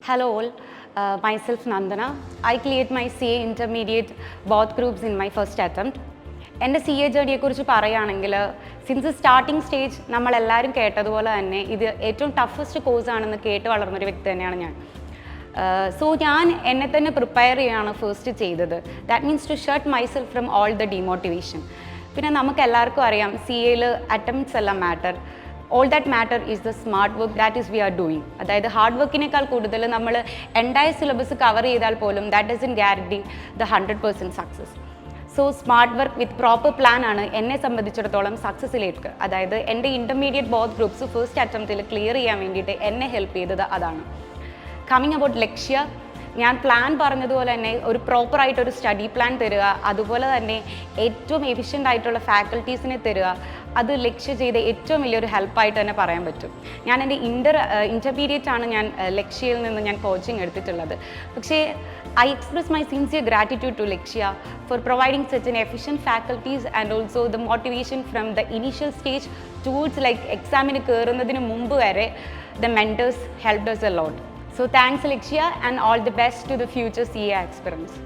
Hello all, myself Nandana. I cleared my CA intermediate both groups in my first attempt. എൻ്റെ C A ജേണിയെക്കുറിച്ച് പറയുകയാണെങ്കിൽ since starting stage നമ്മളെല്ലാവരും കേട്ടതുപോലെ തന്നെ ഇത് ഏറ്റവും toughest കോഴ്സാണെന്ന് കേട്ട് വളർന്നൊരു വ്യക്തി തന്നെയാണ് ഞാൻ. സോ ഞാൻ എന്നെ തന്നെ പ്രിപ്പയർ ചെയ്യുകയാണ് ഫസ്റ്റ് ചെയ്തത്. That means to shut myself from all the demotivation. പിന്നെ നമുക്ക് എല്ലാവർക്കും അറിയാം സി എയിൽ അറ്റംപ്റ്റ്സ് എല്ലാം matter. All that matter is the smart work that is we are doing. അതായത് ഹാർഡ് വർക്കിനേക്കാൾ കൂടുതൽ നമ്മൾ എൻറ്റയർ സിലബസ് കവർ ചെയ്താൽ പോലും that doesn't guarantee the 100% success. So smart work with proper plan ആണ് എന്നെ സംബന്ധിച്ചിടത്തോളം സക്സസ്സിലേക്ക്, അതായത് എൻ്റെ ഇൻ്റർമീഡിയറ്റ് ബോത്ത് ഗ്രൂപ്പ്സ് ഫസ്റ്റ് അറ്റംപ്റ്റിൽ ക്ലിയർ ചെയ്യാൻ വേണ്ടിയിട്ട് എന്നെ ഹെൽപ്പ് ചെയ്തത് അതാണ്. കമ്മിങ് അബൌട്ട് ലക്ഷ്യ, ഞാൻ പ്ലാൻ പറഞ്ഞതുപോലെ തന്നെ ഒരു പ്രോപ്പറായിട്ടൊരു സ്റ്റഡി പ്ലാൻ തരിക, അതുപോലെ തന്നെ ഏറ്റവും എഫിഷ്യൻ്റ് ആയിട്ടുള്ള ഫാക്കൽറ്റീസിനെ തരിക, അത് ലക്ഷ്യ ചെയ്ത ഏറ്റവും വലിയൊരു ഹെൽപ്പായിട്ട് തന്നെ പറയാൻ പറ്റും. ഞാൻ എൻ്റെ ഇൻ്റർമീഡിയറ്റ് ആണ് ഞാൻ ലക്ഷ്യയിൽ നിന്ന് ഞാൻ കോച്ചിങ് എടുത്തിട്ടുള്ളത്. പക്ഷേ I express my sincere gratitude to Lakshya for providing such an efficient faculties and also the motivation from the initial stage towards like examine കയറുന്നതിന് മുമ്പ് വരെ the mentors helped us a lot. So thanks Lakshya and all the best to the future CA experience.